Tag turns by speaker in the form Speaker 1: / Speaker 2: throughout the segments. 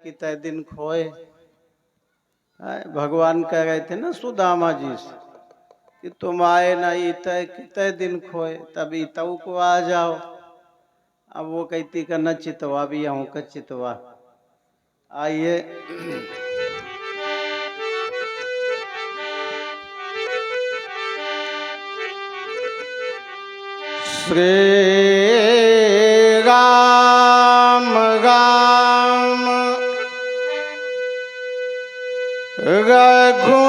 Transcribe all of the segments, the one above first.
Speaker 1: कितने दिन खोए। भगवान कह रहे थे ना सुदामा जी से कि तुम आए ना इतने कितने दिन खोए, तभी तऊ को आ जाओ। अब वो कहती का न चितवा भी आहू का चितवा। आइए श्री राम राम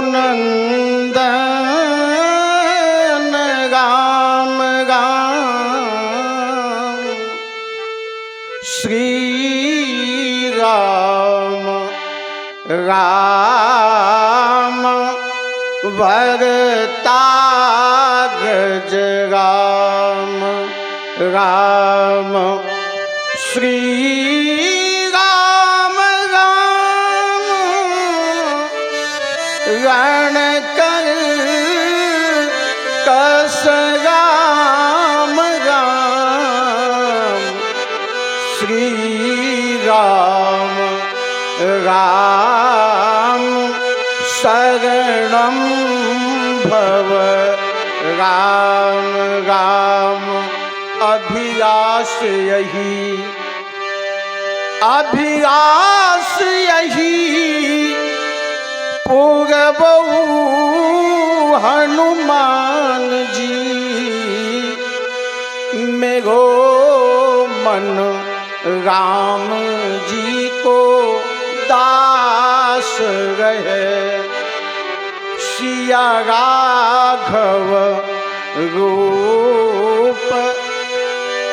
Speaker 1: रघुनंदन राम राम श्री राम राम भरताग्रज राम राम श्री राम राम रण कर कस राम राम श्री राम राम शरणं भव राम राम अभिलाष यही पूरबहु हनुमान जी मेरो मन राम जी को दास रहे। सिया राघव रूप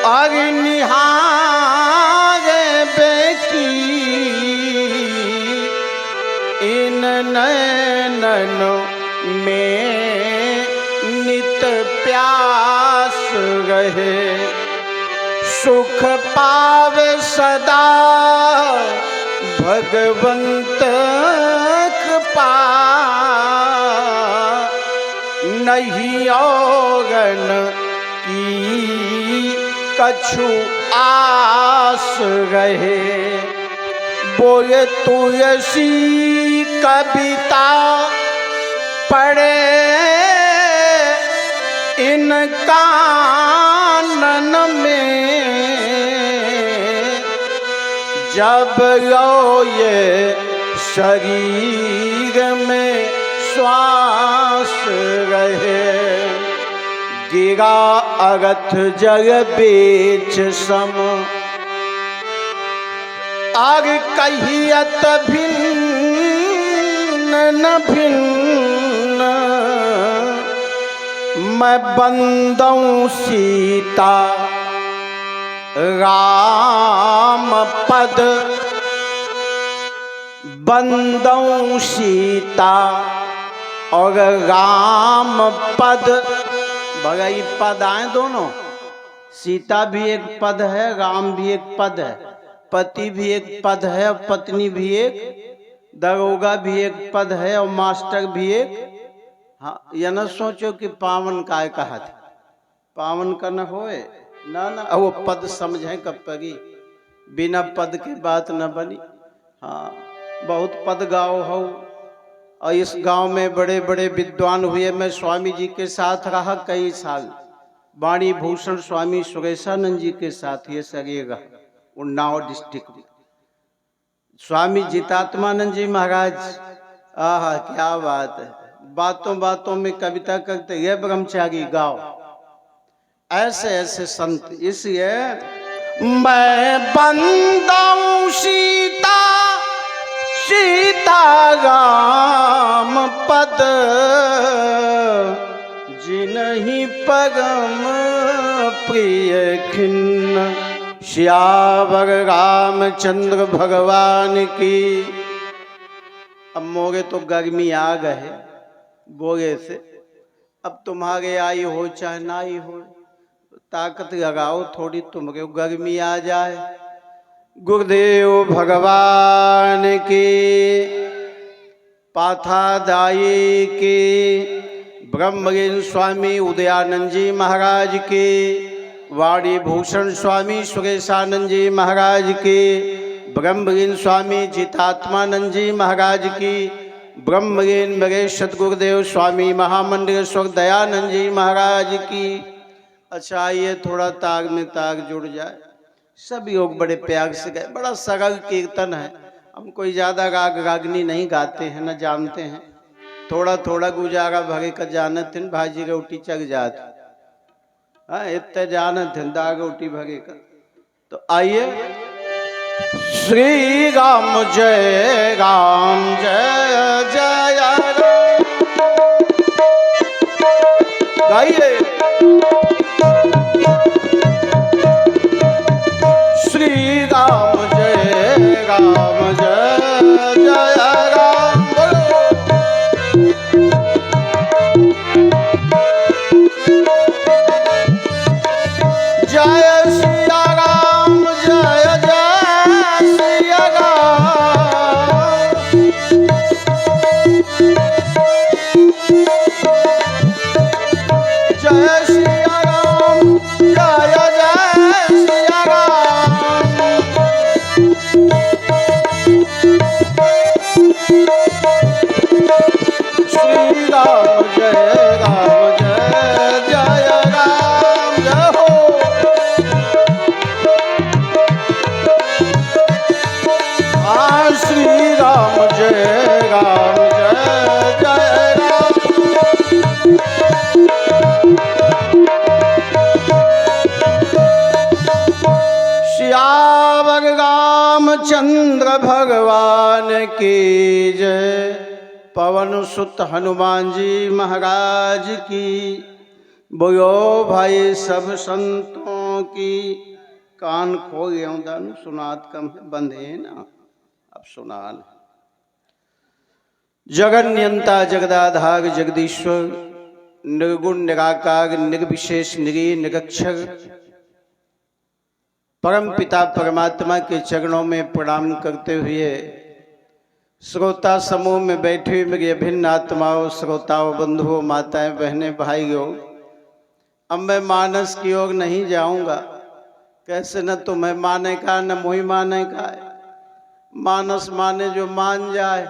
Speaker 1: अग्निहार बेकी इन नैनन में नित प्यास रहे। सुख पावे सदा भगवंत कृपा नहीं औगन की कछु आस रहे। बोले तुलसी कविता पढ़े इन कानन में जब लो ये शरीर में श्वास रहे। गिरा अगथ जल बेच सम आग कहियत भिन्न न भिन्न मैं बंदऊं सीता राम पद बंदऊं सीता और राम पद। भगई पद आए दोनों, सीता भी एक पद है, राम भी एक पद है, पति भी एक पद है और पत्नी भी एक, दरोगा भी एक पद है और मास्टर भी एक। हाँ यह न सोचो कि पावन काय कहा था, पावन का न होए ना ना, वो पद समझें कब पगी, बिना पद के बात न बनी। हाँ बहुत पद गाँव हो और इस गांव में बड़े बड़े विद्वान हुए। मैं स्वामी जी के साथ रहा कई साल, वाणी भूषण स्वामी सुरेशानंद जी के साथ ये सरेगा उन्नाव डिस्ट्रिक्ट में। स्वामी जितात्मानंद जी महाराज, आहा क्या बात है, बातों बातों में कविता करते ये ब्रह्मचारी गाओ, ऐसे ऐसे संत। इसलिए मैं बंदऊं सीता सीता राम पद जिन्हीं परम प्रिय खिन्न श्यावर रामचंद्र भगवान की। अब मोरे तो गर्मी आ गए बोरे से, अब तुम्हारे आई हो चाहे ना आई हो, ताकत लगाओ थोड़ी, तुमरे गर्मी आ जाए। गुरुदेव भगवान की, पाथादाई की, ब्रह्मगिरी स्वामी उदयानंद जी महाराज की, वाणी भूषण स्वामी सुरेशानंद जी महाराज की, ब्रह्मलीन स्वामी चितात्मानंद जी महाराज की, ब्रह्मलीन मेरे सतगुरुदेव स्वामी महामंडलेश्वर दयानंद जी महाराज की। अच्छा ये थोड़ा ताग में ताग जुड़ जाए। सब योग बड़े प्यार से गए, बड़ा सरल कीर्तन है। हम कोई ज्यादा राग रागनी नहीं गाते हैं, न जानते हैं। थोड़ा थोड़ा गुजारा भरे का जानत थे, भाजी रोटी चल जात। हाँ इतने जानत थे दाग रोटी भरे का। तो आइए, श्री राम जय राम जय जय राम गाइए। श्री राम जय राम जय जय राम जय सिया राम जय जय सिया राम। जय सिया राम जय जय सिया राम। श्री राम जय राम जय जय राम जय हो। श्री राम जय राम जय जय राम। श्यावर रामचंद्र भगवान की जय। पवन सुत हनुमान जी महाराज की। बोलो भाई सब संतों की। कान खो गया सुनात कम बंधे ना, अब सुनान। जगन्यंता जगदाधार जगदीश्वर, निर्गुण निराकार निर्विशेष निरी निरक्षर परम पिता परमात्मा के चरणों में प्रणाम करते हुए श्रोता समूह में बैठे हुए मेरी अभिन्न आत्माओं, श्रोताओं, बंधुओं, माताएं, बहनें, भाइयों, अब मैं मानस की ओर नहीं जाऊंगा। कैसे न तुम्हें माने का न मोहि माने का है। मानस माने जो मान जाए,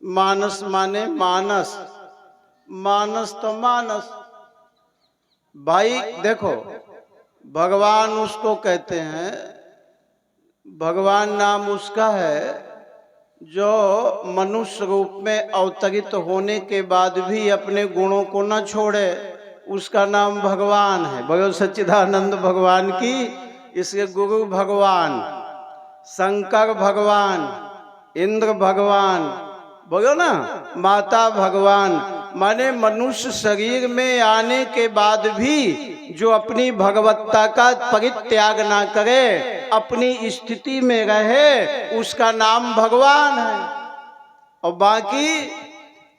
Speaker 1: मानस माने मानस, मानस तो मानस। भाई देखो, भगवान उसको कहते हैं, भगवान नाम उसका है जो मनुष्य रूप में अवतरित होने के बाद भी अपने गुणों को न छोड़े, उसका नाम भगवान है। भगवान सच्चिदानंद भगवान की, इसके गुरु भगवान, शंकर भगवान, इंद्र भगवान, बोलो ना, माता भगवान। माने मनुष्य शरीर में आने के बाद भी जो अपनी भगवत्ता का परित्याग ना करे, अपनी स्थिति में रहे, उसका नाम भगवान है। और बाकी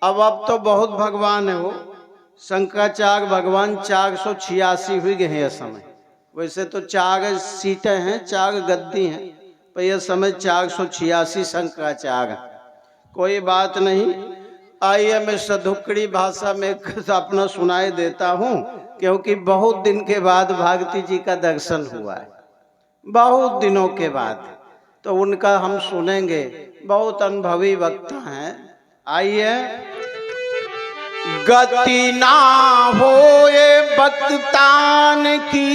Speaker 1: अब तो बहुत भगवान है। हो शंकराचार्य भगवान 486 हुए गए हैं इस समय। वैसे तो 4 सीटें हैं, 4 गद्दी हैं, पर यह समय 486 शंकराचार्य। कोई बात नहीं, आइए मैं सधुकड़ी भाषा में अपना सुनाई देता हूँ, क्योंकि बहुत दिन के बाद भारती जी का दर्शन हुआ है, बहुत दिनों के बाद, तो उनका हम सुनेंगे। बहुत अनुभवी वक्ता हैं। आइए। गति ना होए बक्तान की,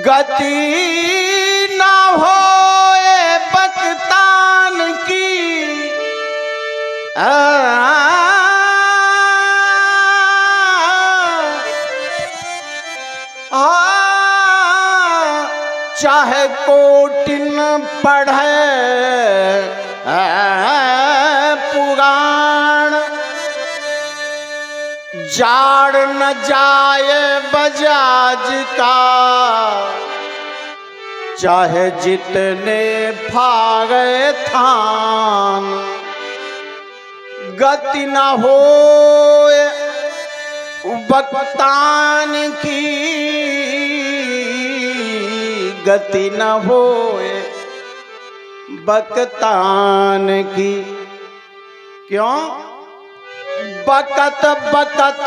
Speaker 1: गति ना होए बक्तान की, चाहे कोटिन पढ़े पुराण, जाड़ न जाए बजाज का, चाहे जितने फागे थान। गति न होए बक्तान की, गति न होए बक्तान की। क्यों? बकत बकत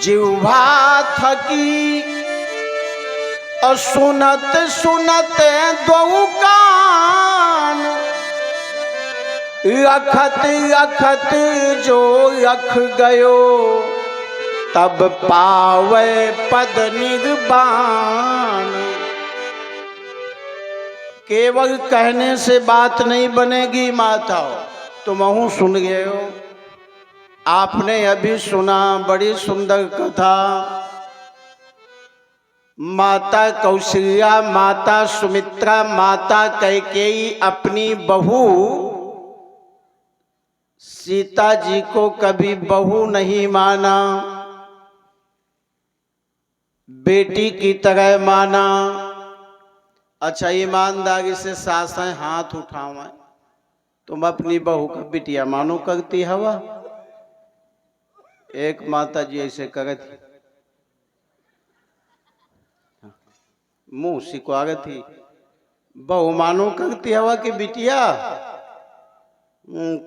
Speaker 1: जिह्वा थकी और सुनत सुनत दो कान, रखत रखत जो रख गयो तब पावे पद निर्वाण। केवल कहने से बात नहीं बनेगी माताओं, तुम सुन गए हो, आपने अभी सुना बड़ी सुंदर कथा। माता कौशल्या, माता सुमित्रा, माता कैकेयी अपनी बहू सीता जी को कभी बहू नहीं माना, बेटी की तरह माना। अच्छा ईमानदारी से सासें हाथ उठावें, तुम अपनी बहू का बिटिया मानो करती हवा। एक माता जी ऐसे करे थी, मुंह सिकुआरे थी, बहू मानो करती हवा कि बिटिया।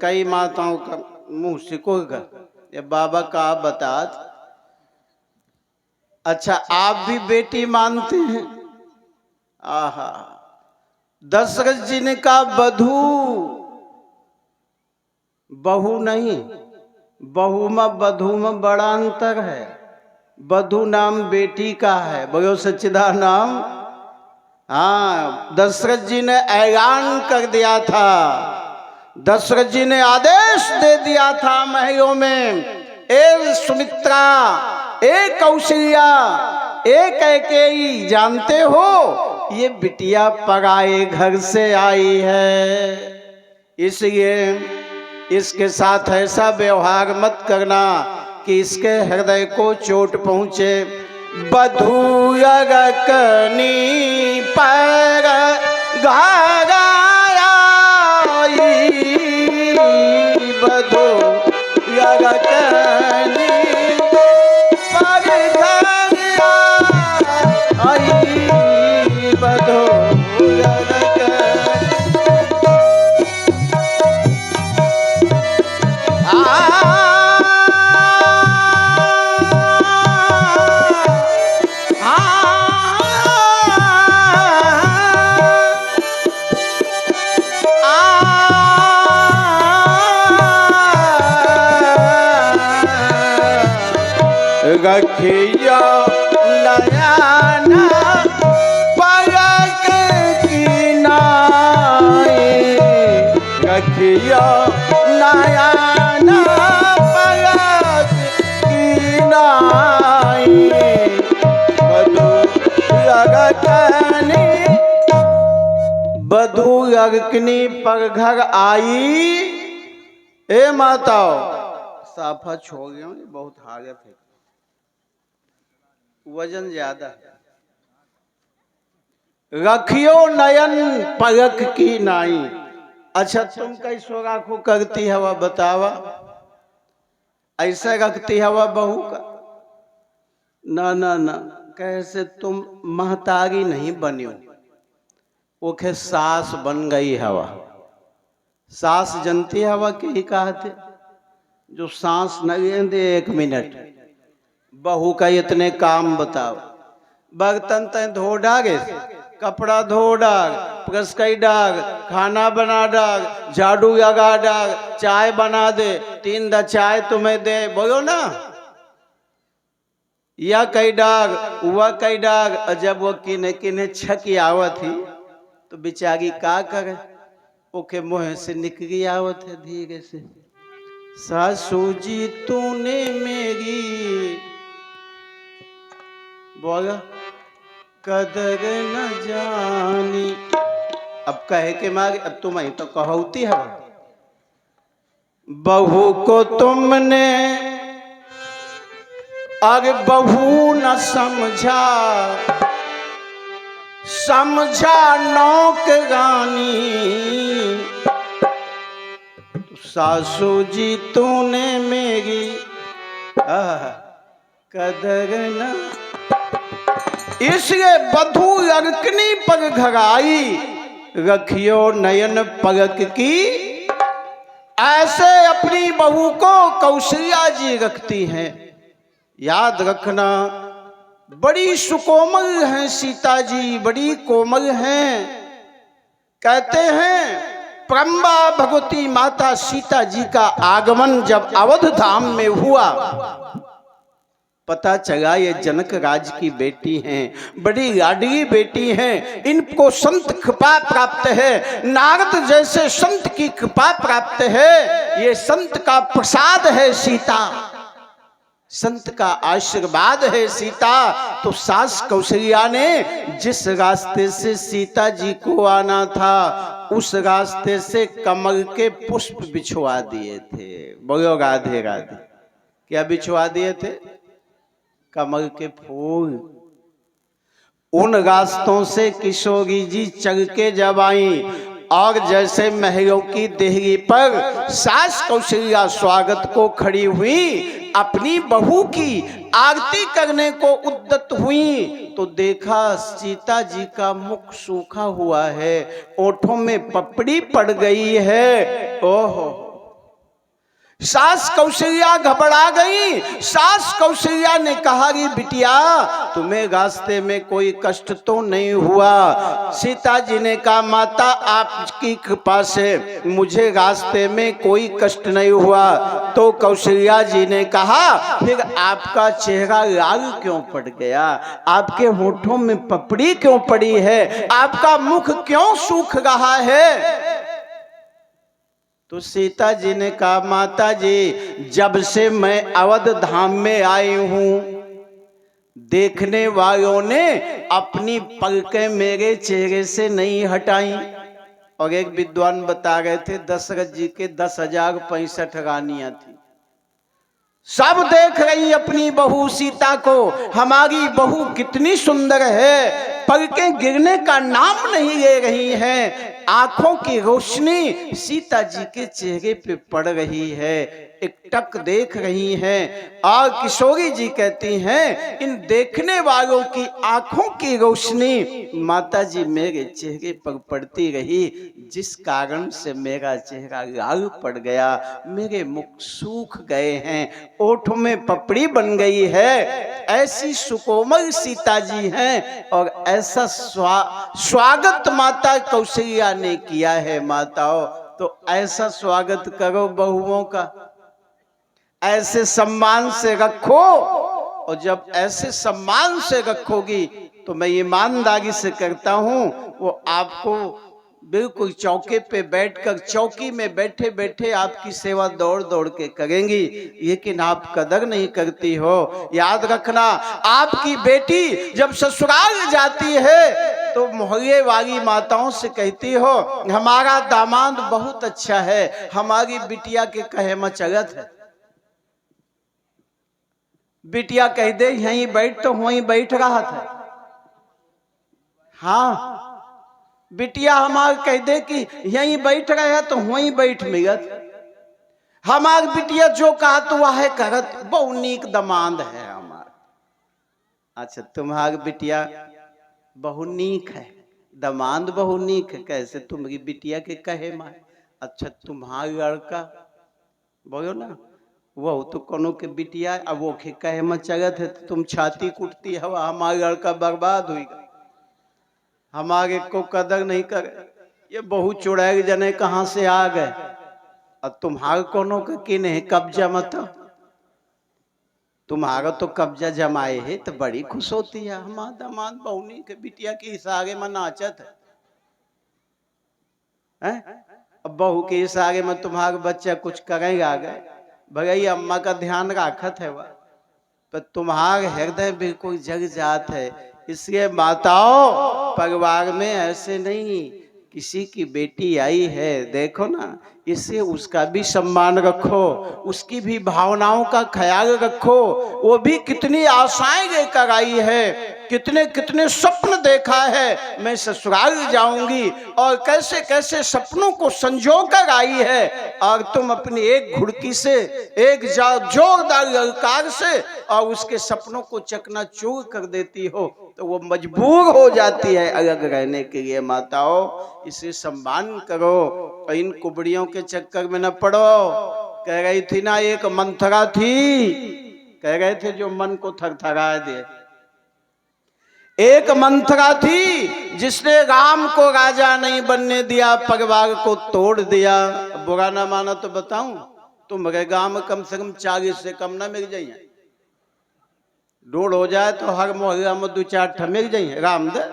Speaker 1: कई माताओं का मुंह सिकुड़ कर, ये बाबा का आप बता। अच्छा आप भी बेटी मानते हैं? आहा, दशरथ जी ने कहा बधू, बहू नहीं, बहू में बधू में बड़ा अंतर है। बधू नाम बेटी का है, बोलो सच्चिदा नाम। हाँ, दशरथ जी ने ऐलान कर दिया था, दशरथ जी ने आदेश दे दिया था महलों में, ए सुमित्रा, ए कौशल्या, ए कैकेयी, जानते हो ये बिटिया पराए घर से आई है, इसलिए इसके साथ ऐसा व्यवहार मत करना कि इसके हृदय को चोट पहुंचे। बधू यगकनी पर घराया, बधू यगकनी पर घराया, बधू रखिया नयाना पलक की नाई, रखिया नयाना पलक की नाई, बधू यगकनी, बधू यगकनी पर घर आई। ए माताओं, साफा छोड़ गया, बहुत हालत है, वजन ज्यादा है। रखियो नयन पलक की नाई। अच्छा तुम कैसो राखो करती हवा बतावा, ऐसा रखती हवा बहू का? ना ना ना, कैसे तुम महतारी नहीं बनियो, ओखे सास बन गई हवा। सास जनती हवा के ही कहते, जो सांस न दे एक मिनट, बहू का इतने काम बताओ। बर्तन तय धो डागे, कपड़ा धो डाग, प्रेस कई डाग, खाना बना डाग, झाड़ू लगा डाग, चाय बना दे, 3 दा चाय तुम्हें दे, बोलो ना, या कई डाग वह कई डाग। जब वो किने किने छकी आवत थी तो बेचारी का करे, ओके मुँह से निकली आवत है धीरे से, सासू जी तूने मेरी, बोला कदर न जानी। अब कहे के मारे, अब तुम ही तो कहती है, बहू को तुमने अरे बहू न समझा, समझा नौकरानी, सासू जी तूने मेरी कदर न, इसलिए बधू यगकनी पर घर आई, रखियो नयन पलक की। ऐसे अपनी बहू को कौशल्या जी रखती हैं। याद रखना, बड़ी सुकोमल हैं सीता जी, बड़ी कोमल हैं। कहते हैं प्रम्बा भगवती माता सीता जी का आगमन जब अवध धाम में हुआ, पता चला ये जनक राज की बेटी हैं, बड़ी लाडली बेटी हैं, इनको संत कृपा प्राप्त है, नारद जैसे संत की कृपा प्राप्त है, ये संत का प्रसाद है सीता, संत का आशीर्वाद है सीता। तो सास कौशल्या ने जिस रास्ते से सीता जी को आना था, उस रास्ते से कमल के पुष्प बिछवा दिए थे। बोलो राधे राधे। क्या बिछवा दिए थे? कमल के फूल। उन रास्तों से किशोरी जी चल के जब आई, और जैसे महलों की देहरी पर सास कौशल्या स्वागत को खड़ी हुई, अपनी बहू की आरती करने को उद्यत हुई, तो देखा सीता जी का मुख सूखा हुआ है, ओठों में पपड़ी पड़ गई है। ओहो, सास कौशल्या घबरा गई। सास कौशल्या ने कहा कि बिटिया तुम्हें रास्ते में कोई कष्ट तो नहीं हुआ? सीता जी ने कहा माता आपकी कृपा से मुझे रास्ते में कोई कष्ट नहीं हुआ। तो कौशल्या जी ने कहा फिर आपका चेहरा लाल क्यों पड़ गया? आपके होठों में पपड़ी क्यों पड़ी है? आपका मुख क्यों सूख रहा है? तो सीता जी ने कहा माता जी जब से मैं अवध धाम में आई हूं, देखने वालों ने अपनी पलकें मेरे चेहरे से नहीं हटाई। और एक विद्वान बता रहे थे दशरथ जी के 10,065 रानियां थी, सब देख रही अपनी बहू सीता को, हमारी बहू कितनी सुंदर है, पलकें गिरने का नाम नहीं ले रही हैं, आंखों की रोशनी सीता जी के चेहरे पे पड़ रही है, एक टक देख रही हैं। और किशोरी जी कहती हैं इन देखने वालों की आंखों की रोशनी माता जी मेरे चेहरे पर पड़ती रही, जिस कारण से मेरा चेहरा लाल पड़ गया, मेरे मुख सूख गए हैं, ओठों में पपड़ी बन गई है। ऐसी सुकोमल सीता जी हैं और ऐसा स्वागत माता कौशल्या ने किया है। माताओं तो ऐसा स्वागत करो बहुओं का, ऐसे सम्मान से रखो, और जब ऐसे सम्मान से रखोगी तो मैं ईमानदारी से करता हूं वो आपको बिल्कुल चौके पे बैठकर, चौकी में बैठे बैठे आपकी सेवा दौड़ दौड़ के करेंगी, लेकिन आप कदर नहीं करती हो। याद रखना आपकी बेटी जब ससुराल जाती है तो मोहल्ले वाली माताओं से कहती हो हमारा दामाद बहुत अच्छा है, हमारी बिटिया के कहे में चलत है। बिटिया कह दे यहीं बैठ तो वहीं बैठ रहा था। हाँ, बिटिया हमार कह दे कि यहीं बैठ रहे तो वहीं बैठ मिलत। हमार बिटिया जो कहा तो वह करत, बहु नीक दमाद है हमार। अच्छा तुम्हारी बिटिया बहु नीक है, दमाद बहु नीक है, कैसे तुम्हारी बिटिया के कहे मां? अच्छा तुम्हारा लड़का बोलो ना, वो तो कोनो के बिटिया अब वो के कहे में चलत है तो तुम छाती कुटती हवा हमारा लड़का बर्बाद हुईगा, हमारे को कदर नहीं करे, ये बहु चुड़ैल जने कहां से आ गए, और तुम्हारे कोनो का कि नहीं कब्जा मत, तुम्हारा तो कब्जा जमाए है तो बड़ी खुश होती है। हमारा दामाद बहुनी के बिटिया के इशारे में नाचत है। अब बहू के इशारे में तुम्हारा बच्चा कुछ करेगा गए, भगई अम्मा का ध्यान रखत है वह, पर तुम्हारा हृदय बिल्कुल जग जात है। इसलिए माताओं परिवार में ऐसे नहीं, किसी की बेटी आई है देखो ना, इससे उसका भी सम्मान रखो, उसकी भी भावनाओं का ख्याल रखो, वो भी कितनी आशाएं लेकर आई है, कितने कितने स्वप्न देखा है मैं ससुराल जाऊंगी, और कैसे कैसे सपनों को संजो कर आई है, और तुम अपनी एक घुड़की से, एक जोरदार ललकार से और उसके सपनों को चकनाचूर कर देती हो, तो वो मजबूर हो जाती है अलग रहने के लिए। माताओं इसे सम्मान करो और इन कुबड़ियों के चक्कर में न पड़ो। कह रही थी ना एक मंथरा थी, कह गए थे जो मन को थरथरा दे। एक मंथरा थी जिसने राम को राजा नहीं बनने दिया, परिवार को तोड़ दिया। बुरा ना माना तो बताऊं, तुम्हारे गांव में कम से कम 40 से कम ना मिल जाइए। ढूंढ हो जाए तो हर मोहल्ला में 2-4 ठा मिल जाइए राम दे।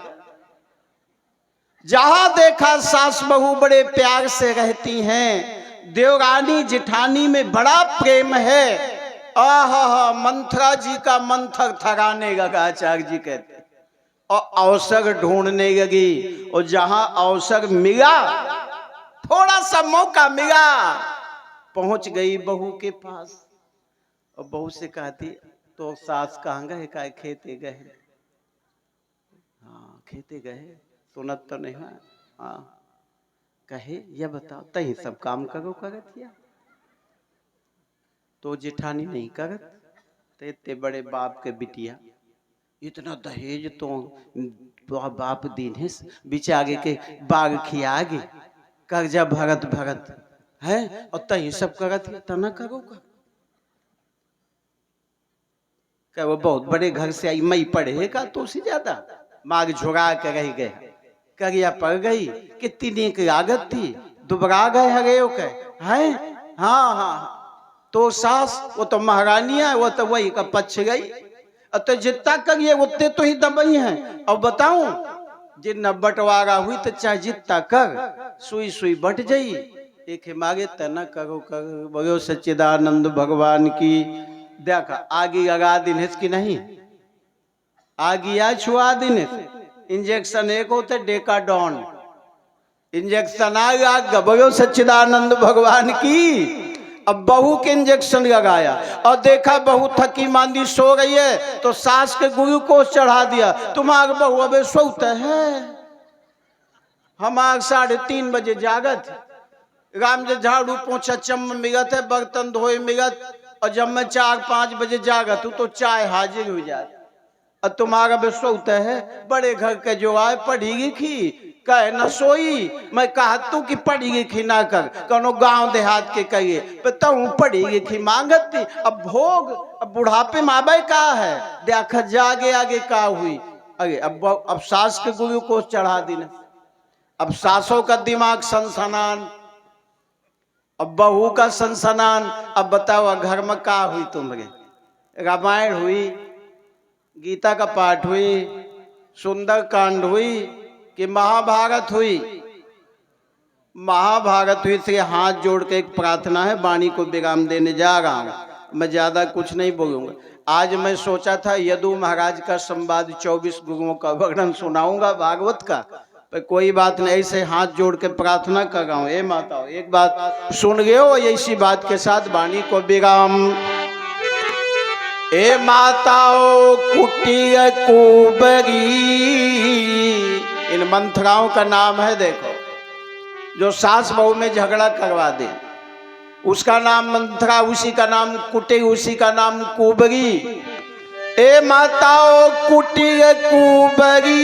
Speaker 1: जहां देखा सास बहू बड़े प्यार से रहती हैं, देवरानी जिठानी में बड़ा प्रेम है। आहा, मंथरा जी का मंथर थराने लगा, आचार्य जी कहते, और अवसर ढूंढने लगी। और जहां अवसर मिला, थोड़ा सा मौका मिला, पहुंच गई बहू के पास। और बहू से कहती, तो सास कहाँ गए? काय खेते गए? हाँ खेते गए, सुनत तो नहीं है। हाँ कहे, यह बताओ तही सब काम करो करत या? तो जेठानी नहीं करत। ते इतने बड़े बाप के बिटिया, इतना दहेज तो बाप दीन है, बिचागे के बाग खियागे, कर्जा भरत भरत है, और तही सब करत है, तना करो का? क्या वो बहुत बड़े घर से आई, मई पढ़ेगा तो उसी ज्यादा माग झुरा के रह गए, करिया पड़ गई, कितनी नेक लागत थी, दुबरा गए हरे के हैं। हाँ हाँ, तो सास वो तो महारानिया, वो तो वही का पछ गई। तो जितना करिए उतने तो ही दबई हैं। और बताऊं, जितना बंटवारा हुई तो चाहे जितना कर, सुई सुई बट जाई। एक मागे तना करो कर, बोलो सच्चिदानंद भगवान की। देखा आगे लगा दिन है कि नहीं, आगे या छुआ दिन है। इंजेक्शन एक होते डेकाडॉन, इंजेक्शन आ बोलो सच्चिदानंद भगवान की। अब बहू के इंजेक्शन लगाया और देखा बहू थकी मांदी सो रही है, तो सास के ग्लूकोज चढ़ा दिया। तुम्हारे बहू अबे सोते है, हमारे 3:30 बजे जागत। राम जी झाड़ू पोछा चम मिगत है, बर्तन धोए मिगत, और जब मैं 4-5 बजे जागत हूँ तो चाय हाजिर हो जाती। और तुम्हारा बे सोते है, बड़े घर के जो आए पढ़ी लिखी, कहे न सोई। मैं कहा तू कि पढ़ी लिखी ना कर, कनो गांव देहात के कहिए तू पढ़ी लिखी मांगत थी। अब भोग, अब बुढ़ापे में आबे का है, देखा जागे आगे का हुई। अरे अब सास के गुरु को चढ़ा दी, अब सासों का दिमाग सनसनान, अब बहू का सनसनान। अब बताओ घर में का हुई? तुम्हारे रामायण हुई, गीता का पाठ हुई, सुंदर कांड हुई कि महाभारत हुई? महाभारत हुई। से हाथ जोड़ के एक प्रार्थना है, वाणी को विराम देने जा रहा हूं, मैं ज्यादा कुछ नहीं बोलूंगा। आज मैं सोचा था यदु महाराज का संवाद 24 गुरुओं का वर्णन सुनाऊंगा भागवत का, पर कोई बात नहीं, ऐसे हाथ जोड़ के प्रार्थना कर रहा हूं। ए माताओं एक बात सुन गए हो, इसी बात के साथ वाणी को विराम। ए माताओं कुटी कुबरी, इन मंथराओं का नाम है। देखो, जो सास बहू में झगड़ा करवा दे उसका नाम मंथरा, उसी का नाम कुटी, उसी का नाम कुबरी। ए माताओं कुटी कुबरी,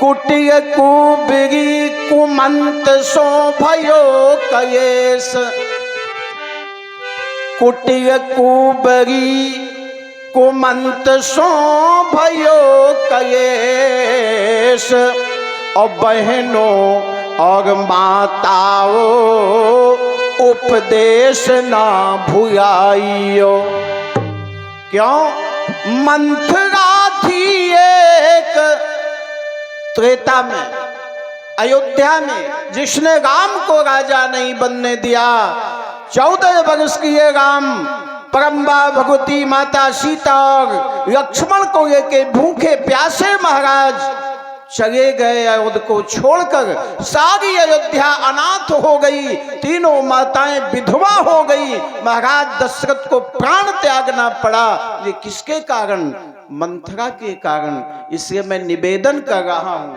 Speaker 1: कुटी कुबरी कुमंत सो भयो कयेस। कुटी कुबरी कुमंत सो भयो कयेस। और बहनों और माताओं उपदेश ना भुलाइयो। क्यों? मंथरा थी एक त्रेता में, अयोध्या में, जिसने राम को राजा नहीं बनने दिया। 14 वर्ष की ये राम परम्बा भगवती माता सीता और लक्ष्मण को लेके भूखे प्यासे महाराज चले गए। अयोध्या को छोड़कर सारी अयोध्या अनाथ हो गई, तीनों माताएं विधवा हो गई। महाराज दशरथ को प्राण त्यागना पड़ा। ये किसके कारण? मंथरा के कारण। इसलिए मैं निवेदन कर रहा हूं,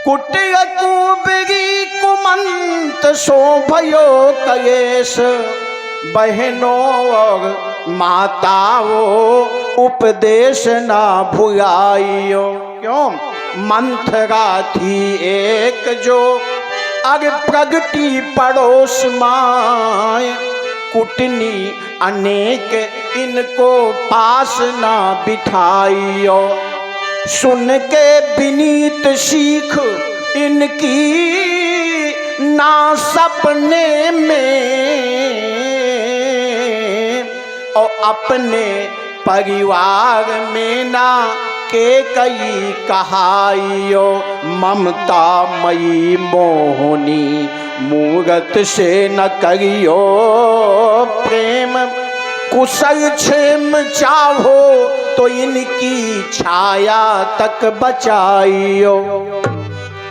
Speaker 1: कुटी कुबरी कुमंत सो भयो कयेस। बहनों और माताओं उपदेश ना भुलाइयो। क्यों? मंथरा थी एक जो अग प्रगति पड़ोस माय। कुटनी अनेक इनको पास ना बिठाइयो। सुन के विनीत सीख इनकी ना सपने में, और अपने परिवार में ना के कई कहाइयो। ममता मई मोहनी मूरत से न करियो, प्रेम कुशल क्षेम चाहो तो इनकी छाया तक बचाइयो।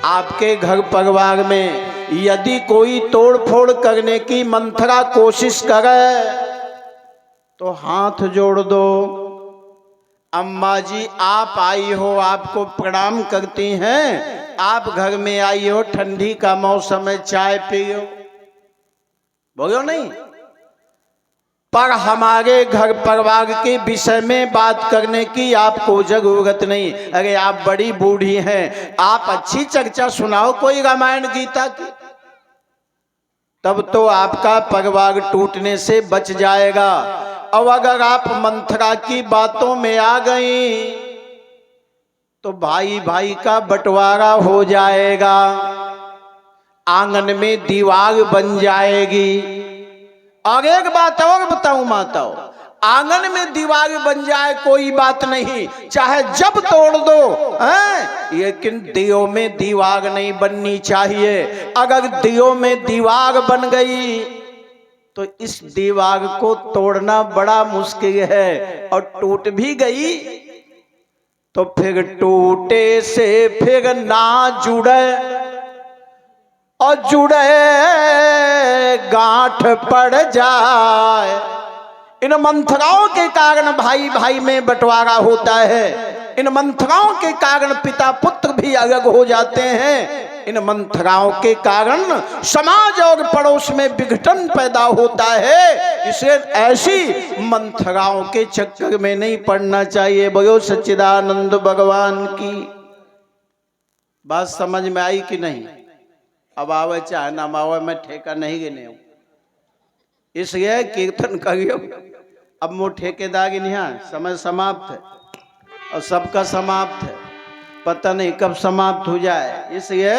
Speaker 1: आपके घर परिवार में यदि कोई तोड़ फोड़ करने की मंथरा कोशिश करे तो हाथ जोड़ दो। अम्मा जी आप आई हो, आपको प्रणाम करती हैं। आप घर में आई हो, ठंडी का मौसम है, चाय पियो, बोलो नहीं। पर हमारे घर परिवार के विषय में बात करने की आपको जरूरत नहीं। अरे आप बड़ी बूढ़ी हैं, आप अच्छी चर्चा सुनाओ कोई रामायण गीता की, तब तो आपका परिवार टूटने से बच जाएगा। अब अगर आप मंथरा की बातों में आ गई तो भाई भाई का बंटवारा हो जाएगा, आंगन में दीवार बन जाएगी। और एक बात और बताऊं माताओं, आंगन में दीवार बन जाए कोई बात नहीं, चाहे जब तोड़ दो हैं, लेकिन दियों में दीवार नहीं बननी चाहिए। अगर दियों में दीवार बन गई तो इस दीवार को तोड़ना बड़ा मुश्किल है, और टूट भी गई तो फिर टूटे से फिर ना जुड़े, और जुड़े गांठ पड़ जाए। इन मंथराओं के कारण भाई भाई में बंटवारा होता है। इन मंथराओं के कारण पिता पुत्र भी अलग हो जाते हैं। इन मंथराओं के कारण समाज और पड़ोस में विघटन पैदा होता है। इसे ऐसी मंथराओं के चक्कर में नहीं पड़ना चाहिए। बोलो सच्चिदानंद भगवान की। बात समझ में आई कि नहीं? अब आवे चाहे ना आवे, मैं ठेका नहीं गिने हूं, इसलिए कीर्तन करियो। अब वो ठेकेदारी नहीं है, समय समाप्त है और सबका समाप्त है, पता नहीं कब समाप्त हो जाए। इसलिए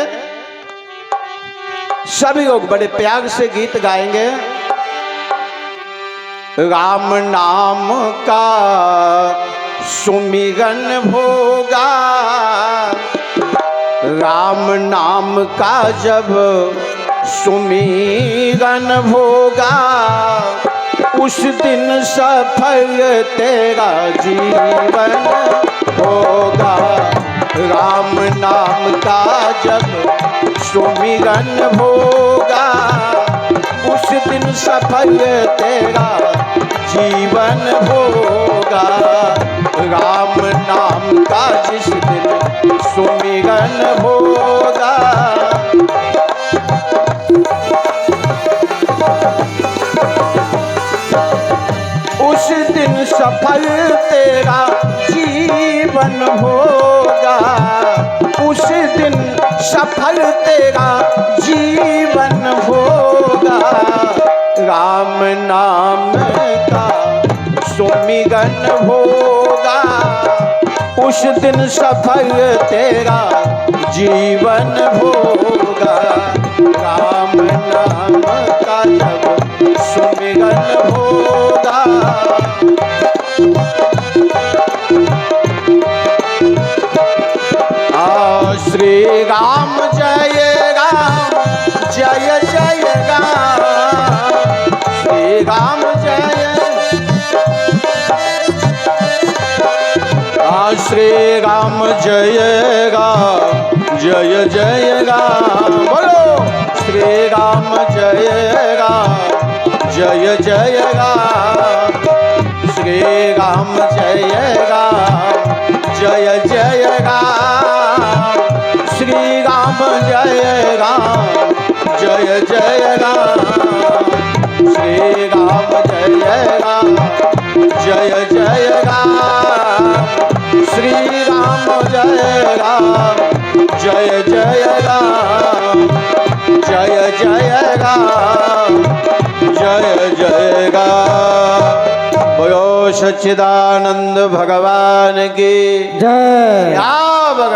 Speaker 1: सभी लोग बड़े प्यार से गीत गाएंगे। राम नाम का सुमिरन होगा, राम नाम का जब सुमिरन होगा, उस दिन सफल तेरा जीवन होगा। राम नाम का जब सुमिरन होगा, उस दिन सफल तेरा जीवन होगा। राम नाम का जिस दिन सुमिरन होगा, उस दिन सफल तेरा जीवन होगा। उस दिन सफल तेरा जीवन होगा। राम नाम का सुमिरन होगा, उस दिन सफल तेरा जीवन होगा। राम नाम का जब सुमिरन होगा, श्री राम जय राम जय जय राम, श्री राम जय, श्री राम जय राम जय जय राम। बोलो श्री राम जय राम जय जय राम, श्री राम जय राम जय जय राम, श्री राम जय राम जय जय राम, श्री राम जय राम जय जय राम, श्री राम जय राम जय जय राम, जय जय राम जय जय सच्चिदानंद भगवान की
Speaker 2: जय।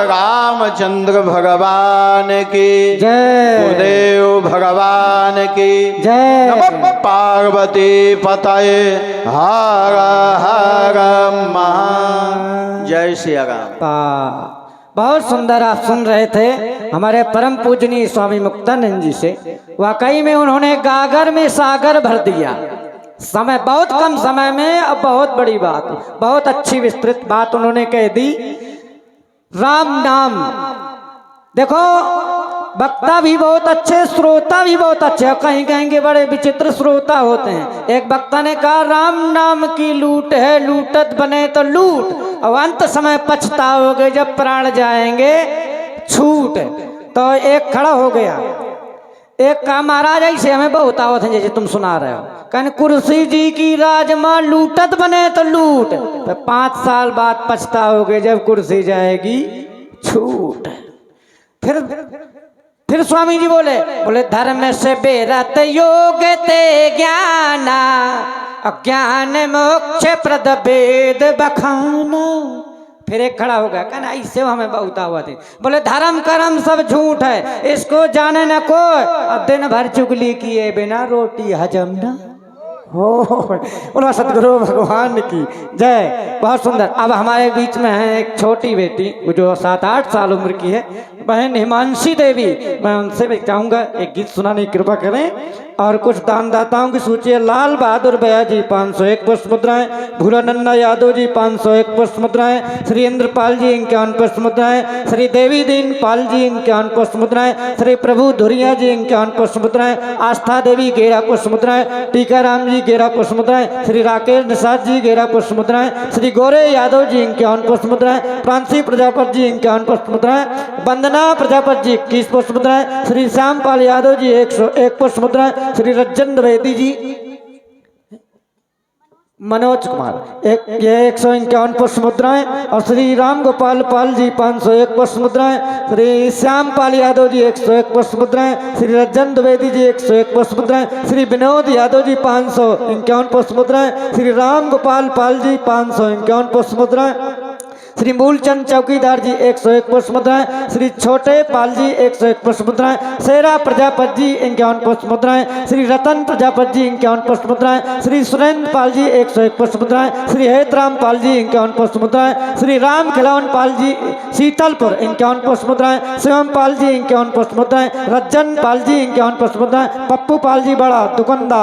Speaker 1: रामचंद्र भगवान की
Speaker 2: जय।
Speaker 1: गुरुदेव भगवान की
Speaker 2: जय।
Speaker 1: नमः पार्वती पतये हर हर महा। जय श्री राम।
Speaker 2: बहुत सुंदर आप सुन रहे थे हमारे परम पूजनीय स्वामी मुक्तानंद जी से। वाकई में उन्होंने गागर में सागर भर दिया, समय बहुत कम समय में, अब बहुत बड़ी बात, बहुत अच्छी विस्तृत बात उन्होंने कह दी। राम नाम देखो, वक्ता भी बहुत अच्छे, श्रोता भी बहुत अच्छे, कहीं कहेंगे बड़े विचित्र श्रोता होते हैं। एक वक्ता ने कहा राम नाम की लूट है, लूटत बने तो लूट, और अंत समय पछताओगे जब प्राण जाएंगे छूट। तो एक खड़ा हो गया, एक कहा महाराज ऐसे हमें बहुत आवत है जैसे तुम सुना रहे हो, कहने कुर्सी जी की राजमा लूटत बने तो लूट, तो 5 साल बाद पछताओगे जब कुर्सी जाएगी छूट। फिर स्वामी जी बोले धर्म से बेरत योग ते ज्ञाना, अज्ञान मोक्ष प्रद वेद बखाना। फिर एक खड़ा हो गया, कहना इससे हमें बहुत आवत है। बोले धर्म कर्म सब झूठ है, इसको जाने न कोई, और दिन भर चुगली किए बिना रोटी हजम न हो। बोलो सतगुरु भगवान की जय। बहुत सुंदर। अब हमारे बीच में है एक छोटी बेटी जो 7-8 साल उम्र की है, बहन हिमांशी देवी। मैं उनसे भी चाहूँगा एक गीत सुनाने की कृपा करें, और कुछ दानदाताओं की सूची है। लाल बहादुर भैया जी 501 पुष्प मुद्राएं, भूलानंदा यादव जी 501 पुष्प मुद्राएं, श्री इंद्रपाल जी 51 पुष्प मुद्राएं, श्री देवी दीन पाल जी 51 पुष्प मुद्राएं, श्री प्रभु धुरिया जी 51 पुष्प मुद्राएं, आस्था देवी 11 पुष्प मुद्राएं, टीकाराम जी 11 पुष्प मुद्राएं, श्री राकेश निषाद जी 11 पुष्प मुद्राएं, श्री गौरे यादव जी 51 पुष्प मुद्राएं, प्रांसी प्रजापति जी 51 पुष्प मुद्राएं, वंदना प्रजापति जी 21 पुष्प मुद्राएं, श्री श्यामपाल यादव जी 101 पुष्प मुद्राएं, श्री रज्जन द्विवेदी जी, मनोज कुमार ये 151 पुष्प मुद्राएं, और श्री राम गोपाल पाल जी 501 पुष्प मुद्राएं, श्री श्यामपाल यादव जी 101 पुष्प मुद्राएं, श्री रज्जन द्विवेदी जी 101 पुष्प मुद्राएं, श्री विनोद यादव जी 551 पुष्प मुद्राएं, श्री राम गोपाल पाल जी 551 पुष्प मुद्राएं, श्री मूलचंद चौकीदार जी 101 पुष्प मुद्राएं, श्री छोटे पाल जी 101 पुष्प मुद्राएं, शेरा प्रजापति जी 51 पुष्प मुद्राएं, श्री रतन प्रजापति जी 51 पुष्प मुद्राएं, श्री सुरेंद्र पाल जी 101 पुष्प मुद्राएं, श्री हेतराम पाल जी 51 पुष्प मुद्राएं, श्री राम खिलौन पाल जी शीतलपुर 51 पुष्प मुद्राएं, शिवम पाल जी 51 पुष्प मुद्राएं, रज्जन पाल जी 51 पुष्प मुद्राएं, पप्पू पाल जी बड़ा दुकानदार